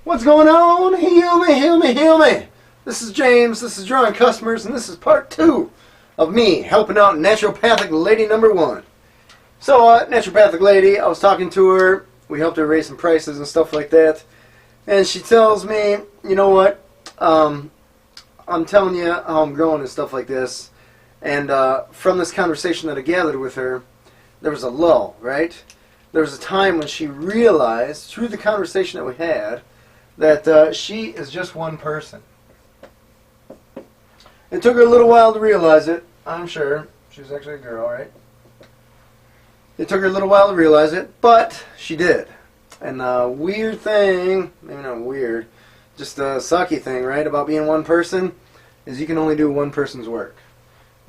What's going on? Heal me, heal me, heal me. This is James, this is Drawing Customers, and this is part 2 of me helping out Naturopathic Lady number 1. So, Naturopathic Lady, I was talking to her, we helped her raise some prices and stuff like that, and she tells me, you know what, I'm telling you how I'm growing and stuff like this, and from this conversation that I gathered with her, there was a lull, right? There was a time when she realized, through the conversation that we had, that she is just one person. It took her a little while to realize it, I'm sure. She was actually a girl, right? It took her a little while to realize it, but she did. And the weird thing, maybe not weird, just a sucky thing, right, about being one person, is you can only do one person's work.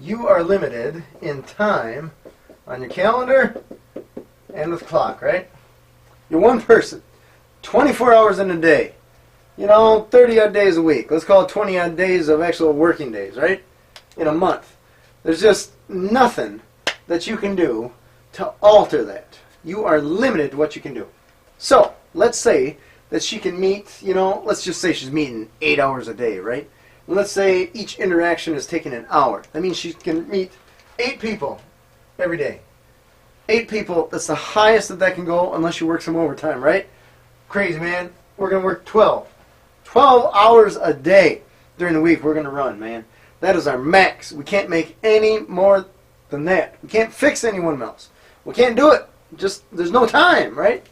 You are limited in time on your calendar and with clock, right? You're one person. 24 hours in a day. You know, 30-odd days a week. Let's call it 20-odd days of actual working days, right? In a month. There's just nothing that you can do to alter that. You are limited to what you can do. So, let's say that she can meet, you know, let's just say she's meeting 8 hours a day, right? And let's say each interaction is taking an hour. That means she can meet 8 people every day. 8 people, that's the highest that can go unless you work some overtime, right? Crazy, man. We're going to work 12. 12 hours a day during the week we're going to run, man. That is our max. We can't make any more than that. We can't fix anyone else. We can't do it. Just, there's no time, right?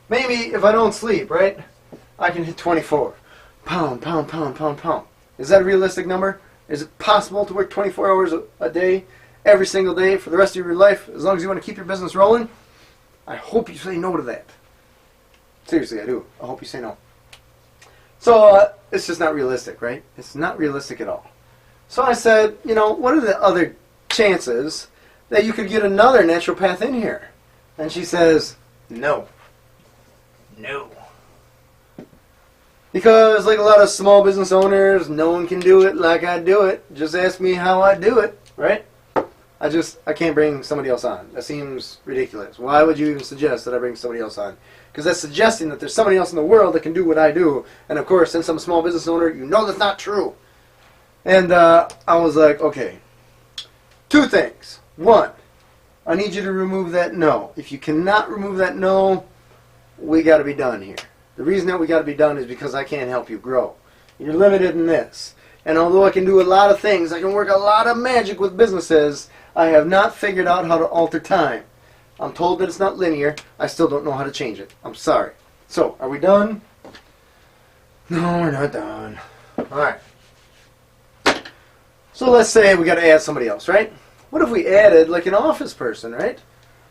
Maybe if I don't sleep, right, I can hit 24. Pound, pound, pound, pound, pound. Is that a realistic number? Is it possible to work 24 hours a day, every single day, for the rest of your life, as long as you want to keep your business rolling? I hope you say no to that. Seriously, I do. I hope you say no. So, it's just not realistic, right? It's not realistic at all. So I said, you know, what are the other chances that you could get another naturopath in here? And she says, no. No. Because, like a lot of small business owners, no one can do it like I do it. Just ask me how I do it, right? I can't bring somebody else on. That seems ridiculous. Why would you even suggest that I bring somebody else on? Because that's suggesting that there's somebody else in the world that can do what I do. And of course, since I'm a small business owner, you know that's not true. And I was like, okay. 2 things. 1, I need you to remove that no. If you cannot remove that no, we got to be done here. The reason that we got to be done is because I can't help you grow. You're limited in this. And although I can do a lot of things, I can work a lot of magic with businesses, I have not figured out how to alter time. I'm told that it's not linear. I still don't know how to change it. I'm sorry. So, are we done? No, we're not done. Alright. So let's say we got to add somebody else, right? What if we added like an office person, right?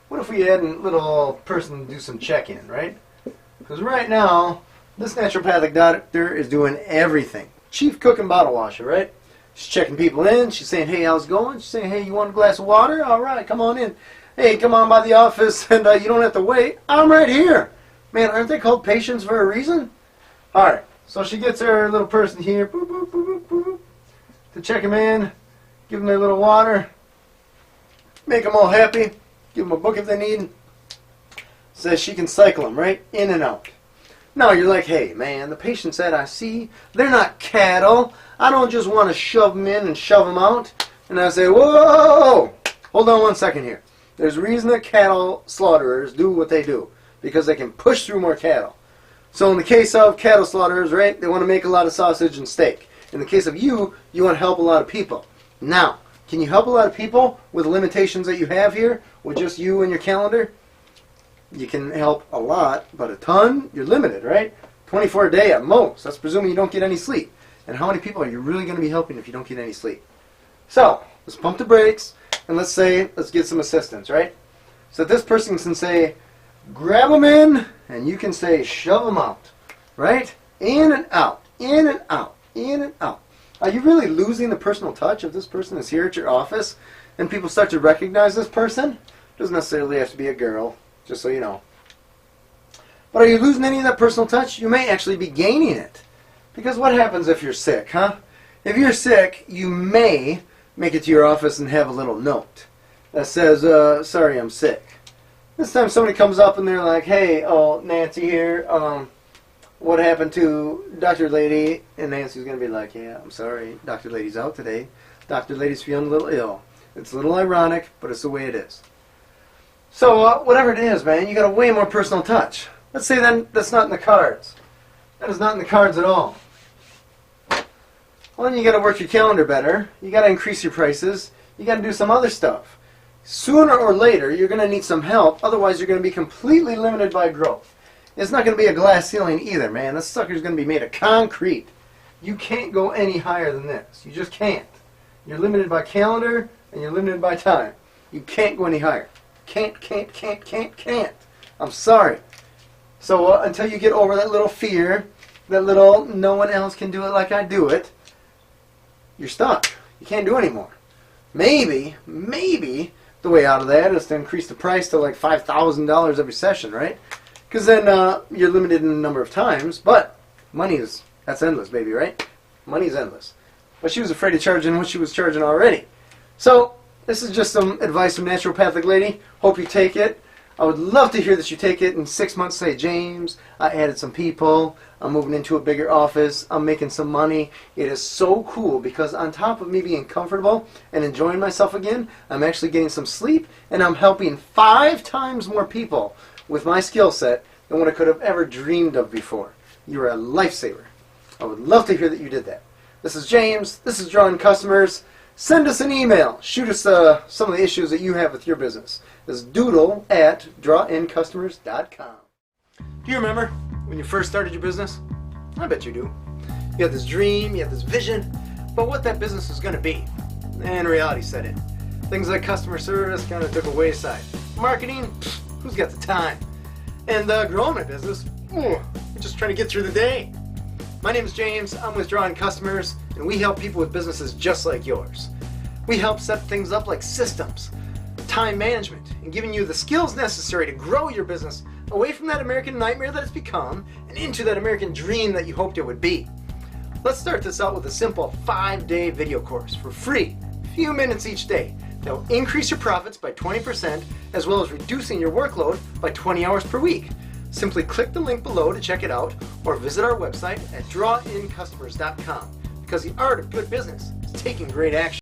What if we add a little person to do some check-in, right? Because right now, this naturopathic doctor is doing everything. Chief cook and bottle washer, right? She's checking people in. She's saying, hey, how's it going? She's saying, hey, you want a glass of water? All right, come on in. Hey, come on by the office, and you don't have to wait. I'm right here. Man, aren't they called patients for a reason? All right, so she gets her little person here, boop, boop, boop, boop, boop, to check them in, give them their little water, make them all happy, give them a book if they need. Says she can cycle them, right? In and out. Now you're like, hey, man, the patients that I see, they're not cattle. I don't just want to shove them in and shove them out. And I say, whoa, hold on 1 second here. There's a reason that cattle slaughterers do what they do. Because they can push through more cattle. So in the case of cattle slaughterers, right, they want to make a lot of sausage and steak. In the case of you, you want to help a lot of people. Now, can you help a lot of people with the limitations that you have here, with just you and your calendar? You can help a lot, but a ton, you're limited, right? 24 a day at most. That's presuming you don't get any sleep. And how many people are you really going to be helping if you don't get any sleep? So, let's pump the brakes, and let's get some assistance, right? So this person can say, grab them in, and you can say, shove them out, right? In and out, in and out, in and out. Are you really losing the personal touch if this person is here at your office, and people start to recognize this person? Doesn't necessarily have to be a girl. Just so you know. But are you losing any of that personal touch? You may actually be gaining it. Because what happens if you're sick, huh? If you're sick, you may make it to your office and have a little note that says, sorry, I'm sick. This time somebody comes up and they're like, hey, oh, Nancy here, what happened to Dr. Lady, and Nancy's going to be like, yeah, I'm sorry, Dr. Lady's out today. Dr. Lady's feeling a little ill. It's a little ironic, but it's the way it is. So whatever it is, man, you got a way more personal touch. Let's say then that's not in the cards. That is not in the cards at all. Well, then you got to work your calendar better. You got to increase your prices. You got to do some other stuff. Sooner or later, you're going to need some help. Otherwise, you're going to be completely limited by growth. It's not going to be a glass ceiling either, man. This sucker's going to be made of concrete. You can't go any higher than this. You just can't. You're limited by calendar, and you're limited by time. You can't go any higher. Can't. I'm sorry. So until you get over that little fear, that little no one else can do it like I do it, you're stuck. You can't do anymore. Maybe the way out of that is to increase the price to like $5,000 every session, right? Because then you're limited in the number of times, but that's endless, baby, right? Money's endless. But she was afraid of charging what she was charging already. So this is just some advice from Naturopathic Lady. Hope you take it. I would love to hear that you take it in 6 months. Say, James, I added some people. I'm moving into a bigger office. I'm making some money. It is so cool because on top of me being comfortable and enjoying myself again, I'm actually getting some sleep and I'm helping 5 times more people with my skill set than what I could have ever dreamed of before. You're a lifesaver. I would love to hear that you did that. This is James. This is Drawing Customers. Send us an email. Shoot us some of the issues that you have with your business. It's doodle@drawincustomers.com. Do you remember when you first started your business? I bet you do. You had this dream, you had this vision, but what that business was going to be. And reality set in. Things like customer service kind of took a wayside. Marketing, who's got the time? And growing my business, we're just trying to get through the day. My name is James. I'm with Drawing Customers, and we help people with businesses just like yours. We help set things up like systems, time management, and giving you the skills necessary to grow your business away from that American nightmare that it's become and into that American dream that you hoped it would be. Let's start this out with a simple 5-day video course for free, a few minutes each day, that will increase your profits by 20% as well as reducing your workload by 20 hours per week. Simply click the link below to check it out or visit our website at drawincustomers.com because the art of good business is taking great action.